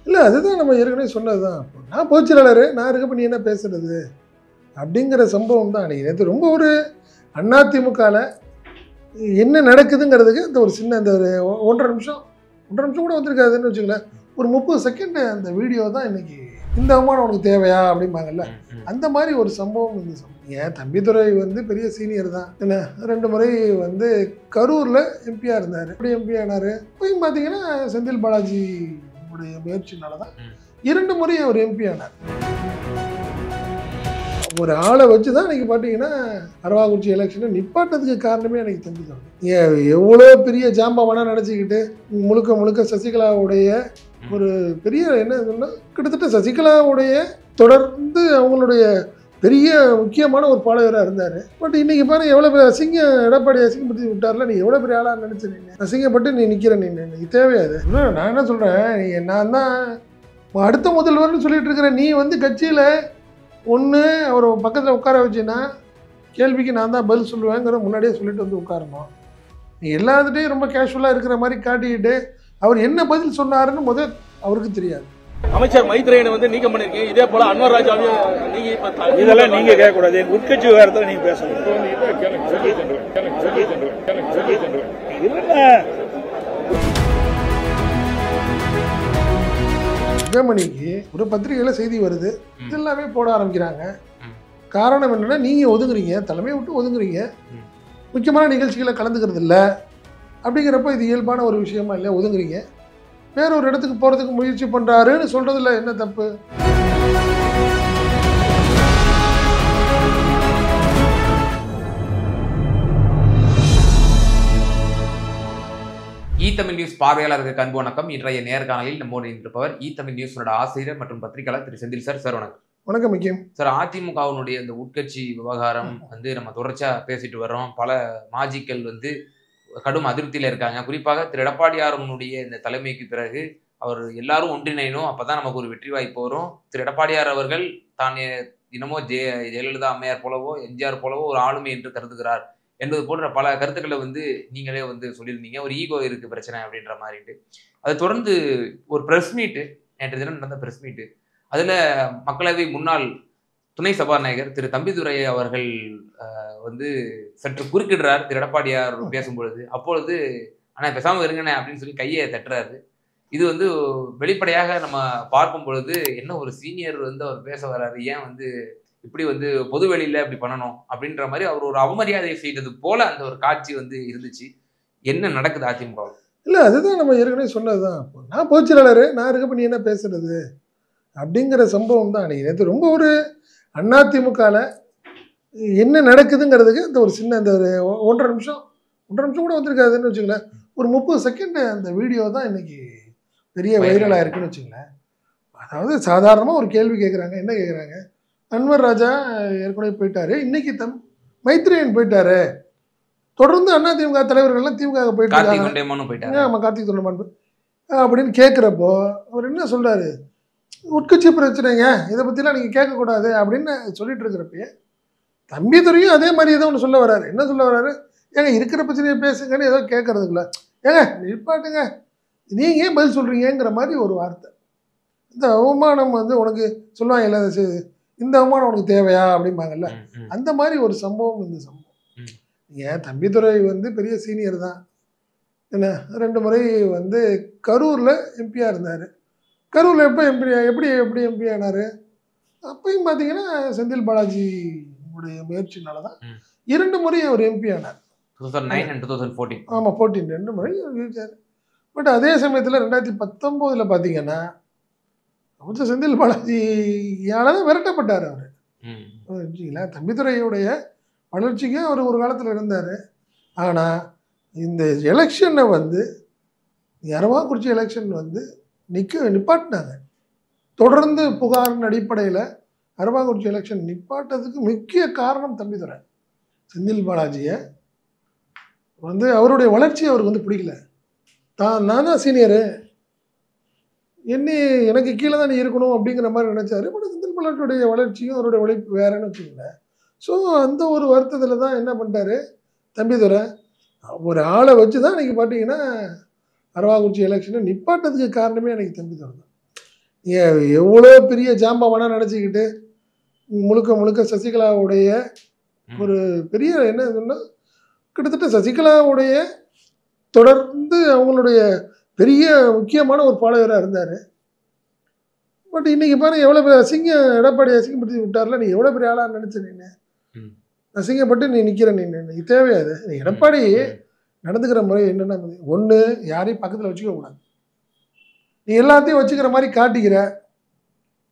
இல்லை அதுதான் நம்ம ஏற்கனவே சொன்னது தான். நான் பொதுச்செயலாளர், நான் இருக்கப்ப நீ என்ன பேசுறது அப்படிங்கிற சம்பவம் தான் அன்றைக்கி நேற்று ரொம்ப ஒரு அதிமுகவில் என்ன நடக்குதுங்கிறதுக்கு அந்த ஒரு சின்ன அந்த ஒரு ஒன்றரை நிமிஷம் கூட வந்திருக்காதுன்னு வச்சுங்களேன். ஒரு 30 செகண்ட் அந்த வீடியோ தான் இன்னைக்கு இந்த அவமானம் உனக்கு தேவையா அப்படிம்பாங்கல்ல, அந்த மாதிரி ஒரு சம்பவம் இந்த சம்பவம். ஏன் தம்பிதுரை வந்து பெரிய சீனியர் தான் என்ன, 2 முறை வந்து கரூரில் எம்பியாக இருந்தார். எப்படி எம்பி ஆனார் போய் பார்த்தீங்கன்னா செந்தில் பாலாஜி உடைய முயற்சினால தான் 2 முறை அவர் எம்பி ஆனார். ஒரு ஆளை வச்சு தான் இன்னைக்கு பார்த்தீங்கன்னா அரவாக்குறிச்சி எலெக்ஷனை நிப்பாட்டதுக்கு காரணமே எனக்கு தம்பிதுரை. ஏன் எவ்வளோ பெரிய ஜாம்பவானா நினச்சிக்கிட்டு முழுக்க சசிகலாவுடைய ஒரு பெரிய என்ன சொன்னால் கிட்டத்தட்ட சசிகலாவுடைய தொடர்ந்து அவங்களுடைய பெரிய முக்கியமான ஒரு பாளையராக இருந்தார். பட் இன்றைக்கி பாருங்கள் எவ்வளோ பெரிய எடப்பாடி அசிங்கப்படுத்தி விட்டார்ல, நீ எவ்வளோ பெரிய ஆளாக நினச்சிருந்தீங்க, அசிங்கப்பட்டு நீ நிற்கிற, நீ தேவையாது. நான் என்ன சொல்கிறேன், நான் தான் அடுத்த முதல்வர்னு சொல்லிட்டு இருக்கிறேன். நீ வந்து கட்சியில் ஒன்று அவர் பக்கத்தில் உட்கார வச்சுன்னா கேள்விக்கு நான் தான் பதில் சொல்லுவேங்கிற முன்னாடியே சொல்லிட்டு வந்து உட்காரணும். நீ எல்லாத்துட்டையும் ரொம்ப கேஷுவலாக இருக்கிற மாதிரி காட்டிக்கிட்டு அவர் என்ன பதில் சொன்னாருன்னு முதல் அவருக்கு தெரியாது. அமைச்சர் மைத்ரேயனை வந்து நீக்கம் பண்ணிருக்கீங்க, இதே போல அன்வர் ராஜாவையும் நீங்க இதெல்லாம் நீங்க கேட்க கூடாது, உட்கட்சி விவகாரத்தில் நீங்க பேசணும். ஜெர்மனிக்கு ஒரு பத்திரிகையில் செய்தி வருது, இதெல்லாமே போட ஆரம்பிக்கிறாங்க. காரணம் என்னன்னா, நீங்கள் ஒதுங்குறீங்க, தலைமையை விட்டு ஒதுங்குறீங்க, முக்கியமான நிகழ்ச்சிகளை கலந்துக்கிறது இல்லை. அப்படிங்கிறப்ப இது இயல்பான ஒரு விஷயமா இல்லை, ஒதுங்குறீங்க. வேற ஒரு இடத்துக்கு போகிறதுக்கு முயற்சி பண்ணுறாருன்னு சொல்கிறதுல என்ன தப்பு? தமிழ் நியூஸ் பார்வையாளருக்கு அன்பு வணக்கம். இன்றைய நேர்காணலில் நம்மோடு இருப்பவர் தமிழ் நியூஸோட ஆசிரியர் மற்றும் பத்திரிகையாளர் திரு செந்தில் சார். சார் வணக்கம். வணக்கம். முக்கியம் சார், அதிமுகவினுடைய இந்த உட்கட்சி விவகாரம் வந்து நம்ம தொடர்ச்சியா பேசிட்டு வர்றோம். பல மாஜிக்கள் வந்து கடும் அதிருப்தியில இருக்காங்க. குறிப்பாக திரு எடப்பாடியாருடைய இந்த தலைமைக்கு பிறகு அவர் எல்லாரும் ஒன்றிணையணும், அப்பதான் நமக்கு ஒரு வெற்றி வாய்ப்பு வரும். திரு எடப்பாடியார் அவர்கள் தான் தினமோ ஜெயலலிதா அம்மையார் போலவோ எம்ஜிஆர் போலவோ ஒரு ஆளுமை என்று கருதுகிறார் என்பது போன்ற பல கருத்துக்களை வந்து நீங்களே வந்து சொல்லியிருந்தீங்க. ஒரு ஈகோ இருக்கு பிரச்சனை அப்படின்ற மாதிரிட்டு. அதை தொடர்ந்து ஒரு ப்ரெஸ் மீட்டு, நேற்று தினம் நடந்த ப்ரெஸ் மீட்டு, அதுல மக்களவை முன்னாள் துணை சபாநாயகர் திரு தம்பிதுரை அவர்கள் வந்து சற்று குறுக்கிடுறார் திரு எடப்பாடியார் பேசும்பொழுது. அப்பொழுது ஆனால் பேசாமல் இருங்கண்ணே அப்படின்னு சொல்லி கையை தட்டுறாரு. இது வந்து வெளிப்படையாக நம்ம பார்க்கும் பொழுது என்ன ஒரு சீனியர் வந்து அவர் பேச வர்றாரு, ஏன் வந்து இப்படி வந்து பொது வெளியில இப்படி பண்ணணும் அப்படின்ற மாதிரி அவர் ஒரு அவமரியாதை செய்தது போல அந்த ஒரு காட்சி வந்து இருந்துச்சு. என்ன நடக்குது அதிமுக? இல்லை அதுதான் நம்ம ஏற்கனவே சொன்னது தான். நான் பொதுச்செயலாளர், நான் இருக்கப்ப நீ என்ன பேசுறது அப்படிங்கிற சம்பவம் தான் அன்றைக்கி நேற்று ரொம்ப ஒரு அதிமுகவில் என்ன நடக்குதுங்கிறதுக்கு அந்த ஒரு சின்ன அந்த ஒரு ஒன்றரை நிமிஷம் கூட வந்திருக்காதுன்னு வச்சுங்களேன். ஒரு 30 செகண்ட் அந்த வீடியோ தான் இன்னைக்கு பெரிய வைரலாக இருக்குன்னு வச்சுங்களேன். அதாவது சாதாரணமாக ஒரு கேள்வி கேட்குறாங்க. என்ன கேட்குறாங்க, அன்வர் ராஜா ஏற்கனவே போயிட்டாரு, இன்னைக்கு மைத்ரேயன் போயிட்டாரு, தொடர்ந்து அதிமுக தலைவர்கள்லாம் திமுக போயிட்டாங்க. ஆமாம், கார்த்திக் தொண்டமான் அப்படின்னு கேட்குறப்போ அவர் என்ன சொல்கிறாரு, உட்கட்சி பிரச்சனைங்க, இதை பற்றிலாம் நீங்கள் கேட்கக்கூடாது அப்படின்னு சொல்லிட்டு இருக்கிறப்பயே தம்பிதுரையும் அதே மாதிரி ஏதோ ஒன்று சொல்ல வர்றாரு. என்ன சொல்ல வர்றாரு, ஏங்க இருக்கிற பிரச்சனையை பேசுங்கன்னு ஏதோ கேட்கறதுக்குள்ள, ஏங்க நிற்பாட்டுங்க, நீங்கள் ஏன் பதில் சொல்கிறீங்கிற மாதிரி ஒரு வார்த்தை. இந்த அவமானம் வந்து உனக்கு சொல்லுவாங்க இல்லை, இந்த அவமானம் உனக்கு தேவையா அப்படிம்பாங்கல்ல, அந்த மாதிரி ஒரு சம்பவம் இந்த சம்பவம். ஏன் தம்பிதுரை வந்து பெரிய சீனியர் தான் என்ன, 2 முறை வந்து கரூரில் எம்பியாக இருந்தார். கரூரில் எப்படி எம்பி ஆனார், அப்பயும் பார்த்தீங்கன்னா செந்தில் பாலாஜி உடைய முயற்சினால தான் 2 முறை அவர் எம்பி ஆனார். 2009 and 2014. ஆமாம், 14 2 முறை ஜெயிச்சார். பட் அதே சமயத்தில் 2019 பார்த்தீங்கன்னா அமைச்சர் செந்தில் பாலாஜியால் தான் விரட்டப்பட்டார் அவர். வச்சுங்களா, தம்பிதுரையுடைய வளர்ச்சிக்கு அவர் ஒரு காலத்தில் இருந்தார். ஆனால் இந்த எலெக்ஷனை வந்து அரவாக்குறிச்சி எலெக்ஷன் வந்து நிப்பாட்டினாங்க. தொடர்ந்து புகாரின் அடிப்படையில் அரவாக்குறிச்சி எலெக்ஷன் நிப்பாட்டதுக்கு முக்கிய காரணம் தம்பிதுரை. செந்தில் பாலாஜியை வந்து அவருடைய வளர்ச்சி அவருக்கு வந்து பிடிக்கல. நான் தான் சீனியரு, எனக்கு கீழே தான் நீ இருக்கணும் அப்படிங்கிற மாதிரி நினச்சாரு. பட் செந்தில் பாலாஜியுடைய வளர்ச்சியும் அவருடைய உழைப்பு வேறன்னு வச்சுக்கோங்களேன். ஸோ அந்த ஒரு வருத்தத்தில் தான் என்ன பண்ணிட்டாரு தம்பிதுரை, ஒரு ஆளை வச்சு தான் இன்றைக்கி பார்த்தீங்கன்னா அரவாக்குறிச்சி எலெக்ஷனை நிப்பாட்டதுக்கு காரணமே எனக்கு தம்பிதுரை தான். எவ்வளோ பெரிய ஜாம்பவானா நினச்சிக்கிட்டு முழுக்க முழுக்க சசிகலாவுடைய ஒரு பெரிய என்ன சொன்னால் கிட்டத்தட்ட சசிகலாவுடைய தொடர்ந்து அவங்களுடைய பெரிய முக்கியமான ஒரு பாளையராக இருந்தார். பட் இன்னைக்கு பாருங்க எவ்வளோ பெரிய எடப்பாடி அசிங்கப்படுத்தி விட்டார்ல. நீ எவ்வளோ பெரிய ஆளாக நினச்ச நீ அசிங்கப்பட்டு நீ நிற்கிற நீ தேவையாது. நீ எடப்பாடி நடந்துக்கிற முறை என்னென்ன ஒன்று யாரையும் பக்கத்தில் வச்சுக்க கூடாது. நீ எல்லாத்தையும் வச்சுக்கிற மாதிரி காட்டிக்கிற.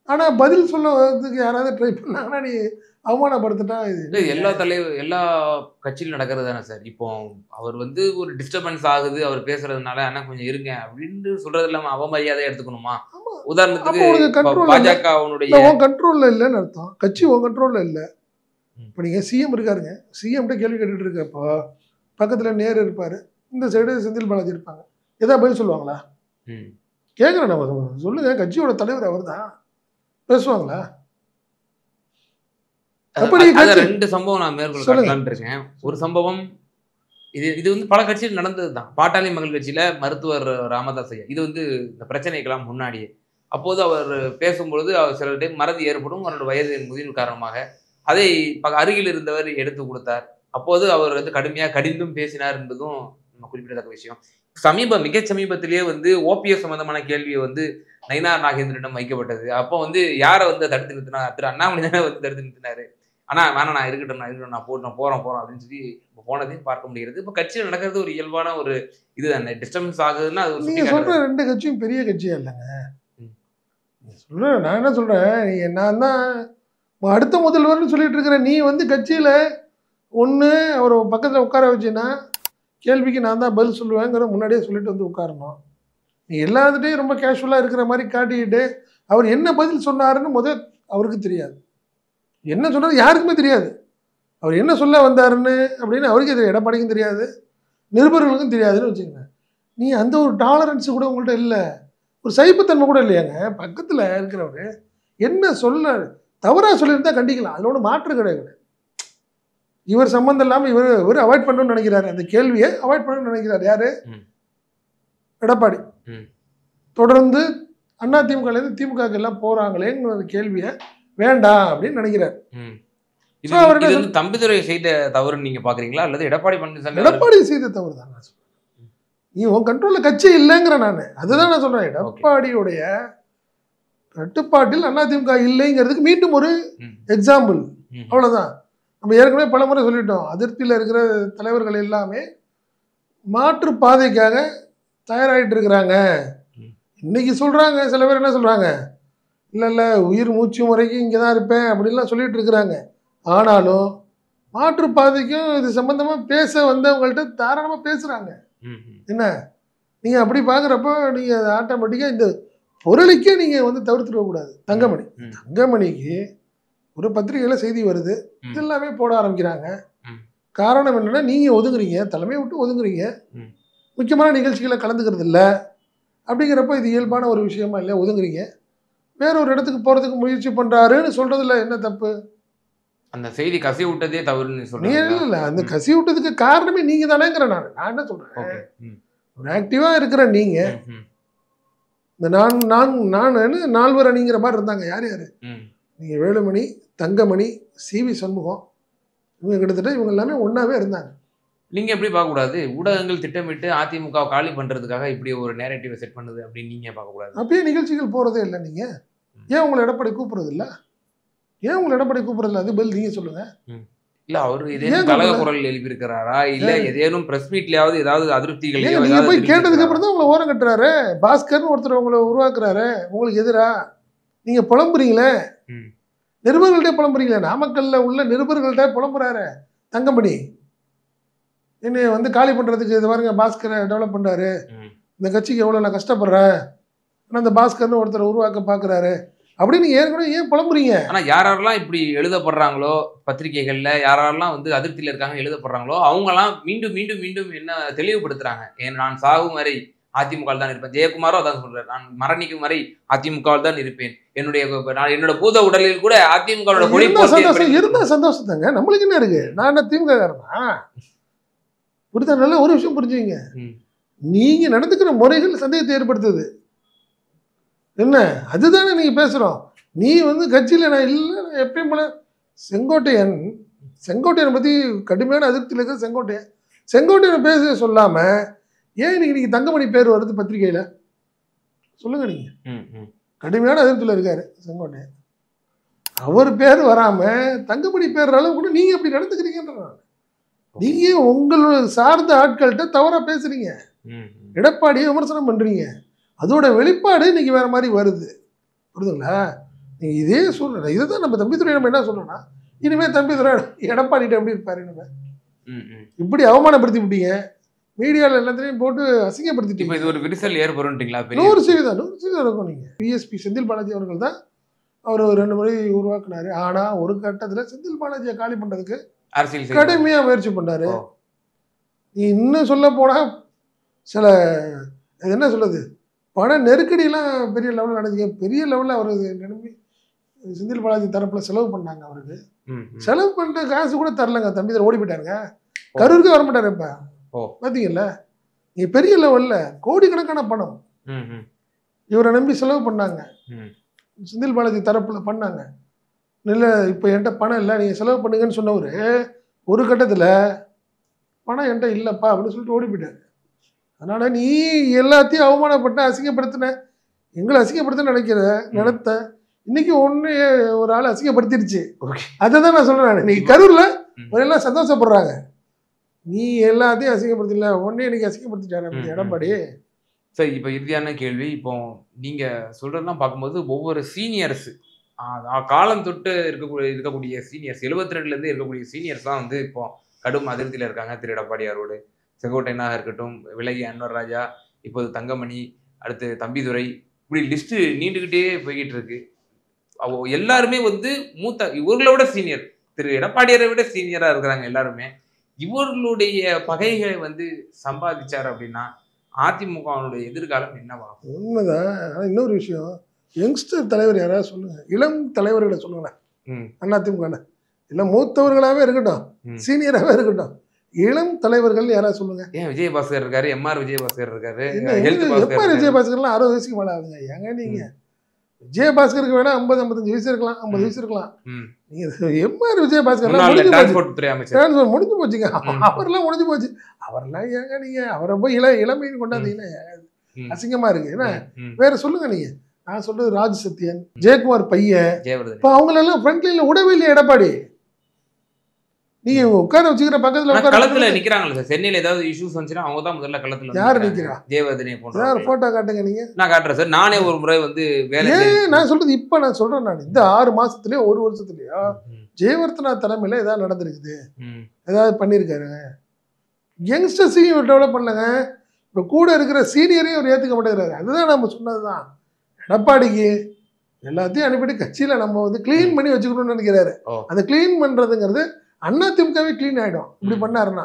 ஆனால் பதில் சொல்லுறதுக்கு யாராவது ட்ரை பண்ணாங்கன்னா நீ அவமானப்படுத்திட்டா இது எல்லா கட்சியிலும் நடக்கிறது தானே சார். இப்போ அவர் வந்து ஒரு டிஸ்டர்பன்ஸ் ஆகுது அவர் பேசுறதுனால ஆனா கொஞ்சம் இருங்க அப்படின்னு சொல்றது இல்லாம அவமரியாதை எடுத்துக்கணுமா? உதாரணத்துக்கு பாஜக உன் கண்ட்ரோல்ல இல்லைன்னு அர்த்தம். கட்சி உன் கண்ட்ரோல்ல இல்லை. இப்போ நீங்க சிஎம் இருக்காருங்க, சிஎம்கிட்ட கேள்வி கேட்டுட்டு இருக்கப்போ பக்கத்துல நேரு இருப்பாரு, இந்த சைடு செந்தில் பாலாஜி இருப்பாங்க. எதாவது பதில் சொல்லுவாங்களா? கேட்குறேன் நம்ம சொல்லுங்க. கட்சியோட தலைவர் அவர் தான், பேசுவாங்களா? ரெண்டு சம்பவம் நான் மேற்கொள்ள இருக்கேன். ஒரு சம்பவம் இது வந்து பல கட்சியில் நடந்தது தான். பாட்டாளி மக்கள் கட்சியில மருத்துவர் ராமதாஸ் ஐயா, இது வந்து இந்த பிரச்சனைக்கெல்லாம் முன்னாடியே அப்போது அவர் பேசும்பொழுது அவர் சில டைம் மறதி ஏற்படும். அவரோட வயது முதிர்வு காரணமாக அதை அருகில் இருந்தவர் எடுத்து கொடுத்தார். அப்போது அவர் வந்து கடுமையாக கடிந்தும் பேசினார் என்பதும் நம்ம குறிப்பிடத்தக்க விஷயம். மிக சமீபத்திலேயே வந்து ஓபிஎஸ் சம்பந்தமான கேள்வியை வந்து நயினார் நாகேந்திரனிடம் வைக்கப்பட்டது. அப்போ வந்து யாரை வந்து தடுத்து நிறுத்தினா? திரு அண்ணாமலை தானே வந்து தடுத்து நிறுத்தினாரு. ஆனா வேணா நான் இருக்கட்டும் நான் போறேன் அப்படின்னு சொல்லி போனதையும் பார்க்க முடிகிறது. இப்போ கட்சியில் நடக்கிறது ஒரு இயல்பான ஒரு இதுதானே. டிஸ்டர்பன்ஸ் ஆகுதுன்னா அது நீங்க சொல்ற ரெண்டு கட்சியும் பெரிய கட்சியா இல்லைங்க. சொல்றேன் நான் என்ன சொல்றேன், நான் தான் அடுத்த முதல்வர்னு சொல்லிட்டு இருக்கிறேன். நீ வந்து கட்சியில ஒன்று அவர் பக்கத்தில் உட்கார வச்சுன்னா கேள்விக்கு நான் தான் பதில் சொல்லுவேங்கிற முன்னாடியே சொல்லிட்டு வந்து உட்காரணும். நீ எல்லாத்துட்டையும் ரொம்ப கேஷுவலாக இருக்கிற மாதிரி காட்டிக்கிட்டு அவர் என்ன பதில் சொன்னாருன்னு அவருக்கு தெரியாது. என்ன சொன்னார் யாருக்குமே தெரியாது. அவர் என்ன சொல்ல வந்தாருன்னு அப்படின்னு அவருக்கே தெரியாது, எடப்பாடிக்கும் தெரியாது, நிருபர்களுக்கும் தெரியாதுன்னு வச்சுக்கோங்க. நீ அந்த ஒரு டாலரன்ஸ் கூட உங்கள்கிட்ட இல்லை, ஒரு சைப்புத்தன்மை கூட இல்லையாங்க. பக்கத்தில் இருக்கிறவர் என்ன சொல்ல தவறாக சொல்லியிருந்தா கண்டிக்கலாம், அதில் ஒன்றும் மாற்று கிடையாது. இவர் சம்மந்தம் இல்லாமல் இவர் அவாய்ட் பண்ணணும்னு நினைக்கிறாரு, அந்த கேள்வியை அவாய்ட் பண்ணணும்னு நினைக்கிறார். யாரு? எடப்பாடி. தொடர்ந்து அதிமுகலேருந்து திமுக எல்லாம் போறாங்களேங்கிற கேள்வியை வேண்டாம் அப்படின்னு நினைக்கிறார். தம்பிதுரை செய்த தவறு நீங்க பாக்குறீங்களா அல்லது எடப்பாடி பழனிசாமி எடப்பாடி செய்த தவறு தான் நான் சொல்றேன். நீ உன் கண்ட்ரோல்ல கட்சி இல்லைங்கிற நான் அதுதான் நான் சொல்றேன். எடப்பாடியுடைய கட்டுப்பாட்டில் அதிமுக இல்லைங்கிறதுக்கு மீண்டும் ஒரு எக்ஸாம்பிள், அவ்வளவுதான். நம்ம ஏற்கனவே பல முறை சொல்லிட்டோம், அதிருப்தியில் இருக்கிற தலைவர்கள் எல்லாமே மாற்று பாதைக்காக தயாராகிட்டு இருக்கிறாங்க. இன்னைக்கு சொல்றாங்க சில பேர் என்ன சொல்றாங்க, இல்லை உயிர் மூச்சு வரைக்கும் இங்கே தான் இருப்பேன் அப்படின்லாம் சொல்லிட்டு இருக்கிறாங்க. ஆனாலும் மாற்றுப்பாதைக்கும் இது சம்பந்தமாக பேச வந்தவங்கள்ட்ட தாராளமாக பேசுகிறாங்க. என்ன நீங்கள் அப்படி பார்க்குறப்போ நீங்கள் அதை ஆட்டோமேட்டிக்காக இந்த பொருளுக்கே நீங்கள் வந்து தவிர்த்துடக்கூடாது. தங்கமணிக்கு ஒரு பத்திரிகையில் செய்தி வருது, இது எல்லாமே போட ஆரம்பிக்கிறாங்க. காரணம் என்னென்னா நீங்கள் ஒதுங்குறீங்க, தலைமையை விட்டு ஒதுங்குறீங்க, முக்கியமான நிகழ்ச்சிகளை கலந்துக்கிறது இல்லை. அப்படிங்கிறப்போ இது இயல்பான ஒரு விஷயமா இல்லையா? ஒதுங்குறீங்க, வேற ஒரு இடத்துக்கு போறதுக்கு முயற்சி பண்றாருன்னு சொல்றதுல என்ன தப்பு? அந்த செய்தி கசி விட்டதே தவறுன்னு சொல்றீங்க. இல்ல அந்த கசி விட்டதுக்கு காரணமே நீங்க தானேங்கிற. நான் என்ன சொல்றேன், ஒரு ஆக்டிவா இருக்கிற நீங்க இந்த நான் நால்வர் அணிங்கிற மாதிரி இருந்தாங்க. யார் யாரு? நீங்க வேலுமணி, தங்கமணி, சிவி சண்முகம், இவங்க கிட்டத்தட்ட இவங்க எல்லாமே ஒன்னாவே இருந்தாங்க. நீங்க எப்படி பார்க்க கூடாது? ஊடகங்கள் திட்டமிட்டு அதிமுக காலி பண்றதுக்காக இப்படி ஒரு நேரேட்டிவ் செட் பண்ணுது அப்படின்னு நீங்க பார்க்க கூடாது? அப்பயே நிகழ்ச்சிகள் போறதே இல்லை. நீங்க ஏன் உங்களை எடப்பாடி கூப்பிடுறது இல்லை? ஏன் உங்களை எடப்பாடி கூப்பிடுறது? அது பதில் நீங்க சொல்லுங்க. இல்ல அவரு ஏதேனும் கலக குரல் எழுப்பி இருக்கிறாரா, இல்ல ஏதேனும் பிரஸ் மீட்லயாவது ஏதாவது அதிருப்திகள் நீங்க போய் கேட்டதுக்கு அப்புறம் தான் உங்களை ஓரம் கட்டுறாரு. பாஸ்கர்னு ஒருத்தர் உங்களை உருவாக்குறாரு உங்களுக்கு எதிரா. நீங்க புலம்புறீங்களே, நிருபர்கள்ட்டே புலம்புறீங்களே, நாமக்கல்ல உள்ள நிருபர்கள்ட்ட புலம்புறாரு தங்கமணி. என்னைய வந்து காலி பண்றதுக்கு இது பாருங்க பாஸ்கரை டெவலப் பண்றாரு, இந்த கட்சிக்கு எவ்வளவு நான் கஷ்டப்படுறேன், ஆனா இந்த பாஸ்கர்னு ஒருத்தர் உருவாக்க பாக்குறாரு அப்படின்னு ஏற்கனவே ஏன் புலம்புறீங்க? ஆனா யாரெல்லாம் இப்படி எழுதப்படுறாங்களோ பத்திரிகைகள்ல, யாரெல்லாம் வந்து அதிருப்தியில இருக்காங்க எழுதப்படுறாங்களோ அவங்கெல்லாம் மீண்டும் மீண்டும் மீண்டும் என்ன தெளிவுபடுத்துறாங்க, நான் சாகும் வரை அதிமுக தான் இருப்பேன். ஜெயக்குமாரும் அதான் சொல்றாரு, நான் மரணிக்கும் வரை அதிமுக தான் இருப்பேன், என்னோட பூத உடலில் கூட அதிமுக இருந்தா சந்தோஷம் தாங்க. நம்மளுக்கு என்ன இருக்கு, நான் என்ன திமுக காரனா? புரிதா? நல்ல ஒரு விஷயம் புரிஞ்சுங்க, நீங்க நடந்துக்கிற முறைகள் சந்தேகத்தை ஏற்படுத்துது. என்ன அதுதானே நீங்கள் பேசுகிறோம். நீ வந்து கட்சியில் நான் இல்லை, நான் எப்பயும் போல செங்கோட்டையனை பற்றி கடுமையான அதிருப்தியில் இருக்க செங்கோட்டையனை பேச சொல்லாமல் ஏன் இன்னைக்கு தங்கமணி பேர் வருது பத்திரிகையில் சொல்லுங்கள். நீங்கள் கடுமையான அதிருப்தியில் இருக்காரு செங்கோட்டையன், அவர் பேர் வராமல் தங்கமணி பேர் அளவு கூட நீங்கள் எப்படி நடந்துக்கிறீங்கன்ற நீங்கள் உங்களோட சார்ந்த ஆட்கள்கிட்ட தவறாக பேசுகிறீங்க, எடப்பாடியை விமர்சனம் பண்ணுறீங்க. அதோட வெளிப்பாடு இன்னைக்கு வேறு மாதிரி வருது, புரியுதுங்களா? நீங்கள் இதே சூழ்நிலை இதை தான் நம்ம தம்பிதுரை நம்ம என்ன சொல்கிறோன்னா, இனிமேல் தம்பிதுரை எடப்பாடிட்ட எப்படி இருப்பார், இனிமேல் இப்படி அவமானப்படுத்தி விட்டீங்க, மீடியாவில் எல்லாத்தையும் போட்டு அசிங்கப்படுத்திட்டீங்க. இது ஒரு விரிசல் ஏற்படும்ட்டீங்களா? 100% இருக்கும். நீங்கள் பிஎஸ்பி செந்தில் பாலாஜி அவர்கள் தான் அவர் 2 முறை உருவாக்குனாரு. ஆனால் ஒரு கட்டத்தில் செந்தில் பாலாஜியை காலி பண்ணுறதுக்கு அரசியல் கடுமையாக முயற்சி பண்ணாரு. இன்னும் சொல்ல போனால் சில அது என்ன சொல்லுது, பண நெருக்கடியெல்லாம் பெரிய லெவலில் நடந்துச்சு. பெரிய லெவலில் அவர் நிரம்பி செந்தில் பாலாஜி தரப்பில் செலவு பண்ணாங்க. அவருக்கு செலவு பண்ணிட்டு காசு கூட தரலங்க. தம்பி ஓடி போயிட்டாருங்க, கரூருக்கு வர மாட்டாரு. இப்போ பார்த்தீங்கல்ல, நீ பெரிய லெவலில் கோடிக்கணக்கான பணம் இவரை நம்பி செலவு பண்ணாங்க, செந்தில் பாலாஜி தரப்பில் பண்ணாங்க. இல்லை இப்போ என்கிட்ட பணம் இல்லை, நீங்கள் செலவு பண்ணுங்கன்னு சொன்னவர் ஒரு கட்டத்தில் பணம் என்கிட்ட இல்லைப்பா அப்படின்னு சொல்லிட்டு ஓடி போயிட்டாரு. அதனால் நீ எல்லாத்தையும் அவமானப்பட்ட அசிங்கப்படுத்தின, எங்களை அசிங்கப்படுத்த நடத்த இன்னைக்கு ஒன்று ஒரு ஆள் அசிங்கப்படுத்திடுச்சு. அதை தான் நான் சொல்கிறேன். நீ கரூரில் ஒரு எல்லாம் சந்தோஷப்படுறாங்க, நீ எல்லாத்தையும் அசிங்கப்படுத்தல, ஒன்னே இன்னைக்கு அசிங்கப்படுத்திட்டாரு எடப்பாடி. சரி, இப்போ இறுதியான கேள்வி. இப்போ நீங்கள் சொல்கிறதெல்லாம் பார்க்கும்போது ஒவ்வொரு சீனியர்ஸு காலம் தொட்டு இருக்கக்கூடிய சீனியர்ஸ் 72லேருந்து இருக்கக்கூடிய சீனியர்ஸ் தான் வந்து இப்போ கடும் அதிருப்தியில் இருக்காங்க. திரு எடப்பாடியாரோடு செங்கோட்டையனாக இருக்கட்டும், விலகி அன்வர் ராஜா, இப்போது தங்கமணி, அடுத்து தம்பிதுரை, இப்படி லிஸ்ட்டு நீண்டுக்கிட்டே போய்கிட்டு இருக்கு. எல்லாருமே வந்து இவர்களோட சீனியர், திரு எடப்பாடியாரை விட சீனியராக இருக்கிறாங்க எல்லாருமே. இவர்களுடைய பகைகளை வந்து சம்பாதிச்சார் அப்படின்னா அதிமுகவுடைய எதிர்காலம் என்னவாகும்? உண்மைதான். ஆனால் இன்னொரு விஷயம், யங்ஸ்டர் தலைவர் யாராவது சொல்லுங்க, இளம் தலைவர்களை சொல்லுங்களேன். அதிமுக இல்லை மூத்தவர்களாகவே இருக்கட்டும், சீனியராகவே இருக்கட்டும், இளம் தலைவர்கள் யாராவது சொல்லுங்க. ஏன் விஜயபாஸ்கர் இருக்காரு, எம்ஆர் விஜயபாஸ்கர் இருக்காரு, எம்ஆர் விஜயபாஸ்கர்லாம் 60 வயசுக்கு மேலே ஆகுதுங்க. ஏங்க நீங்க விஜயபாஸ்கருக்கு வேணா 50-55 வயசு இருக்கலாம், 50 வயசு இருக்கலாம். நீங்க எம்ஆர் விஜயபாஸ்கர் முடிஞ்சு போச்சுங்க, அவர்லாம் முடிஞ்சு போச்சு. அவர்லாம் ஏங்க நீங்க அவரை போய் இளமைன்னு கொண்டாந்தீங்கன்னா அசிங்கமா இருக்கு. ஏன்னா வேற சொல்லுங்க. நீங்க நான் சொல்றது ராஜ் சத்யன், ஜெயக்குமார் பையன், இப்போ அவங்களெல்லாம் ஃப்ரண்ட் லைன்ல விடவே இல்லையா எடப்பாடி? நீங்க உட்கார வச்சுக்கிற பக்கத்துல களத்துல நிக்கிறாங்களா சார்? சென்னையில ஏதாவது இஷ்யூஸ் வந்துச்சுன்னா அவங்க தான் முதல்ல களத்துல. யாரு நிக்கிறா? ஜெயவர்தனே போன்ற போட்டோ காட்டுங்க. நீங்க நான் காட்டுறேன் சார். நானே ஒரு முறை வந்து நான் சொல்றது இப்ப நான் சொல்றேன். நான் இந்த 6 மாசத்துலயோ 1 வருஷத்துலயோ ஜெயவர்தனா தலைமையில ஏதாவது நடந்திருக்குது, ஏதாவது பண்ணிருக்காரு. யங்ஸ்டர்ஸையும் இவர் டெவலப் பண்ணலங்க. இப்ப கூட இருக்கிற சீனியரையும் அவர் ஏத்துக்க மாட்டேங்கிறாரு. அதுதான் நம்ம சொன்னதுதான். எடப்பாடிக்கு எல்லாத்தையும் அனுப்பிட்டு கட்சியில நம்ம வந்து கிளீன் பண்ணி வச்சுக்கணும்னு நினைக்கிறாரு. அந்த கிளீன் பண்றதுங்கிறது அதிமுகவே கிளீன் ஆகிடும் இப்படி பண்ணாருன்னா.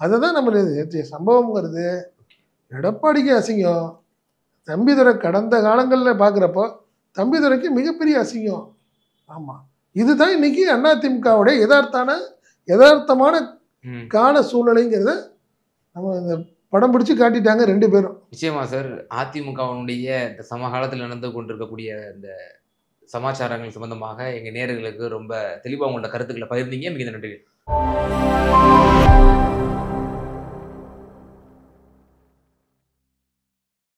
அதை தான் நம்ம சம்பவம்ங்கிறது எடப்பாடிக்கு அசிங்கம். தம்பிதுரை கடந்த காலங்களில் பார்க்குறப்போ தம்பிதுரைக்கு மிகப்பெரிய அசிங்கம். ஆமாம், இதுதான் இன்னைக்கு அதிமுகவுடைய யதார்த்தமான கால சூழ்நிலைங்கிறத நம்ம இந்த படம் பிடிச்சி காட்டிட்டாங்க 2 பேரும். நிச்சயமா சார். அதிமுகவுடைய இந்த சமகாலத்தில் நடந்து கொண்டிருக்கக்கூடிய இந்த சமாச்சாரங்கள் சம்பந்தமாக எங்கள் நேயர்களுக்கு ரொம்ப தெளிவாக உங்களோட கருத்துக்களை பகிர்ந்தீங்க. மிக நன்றி.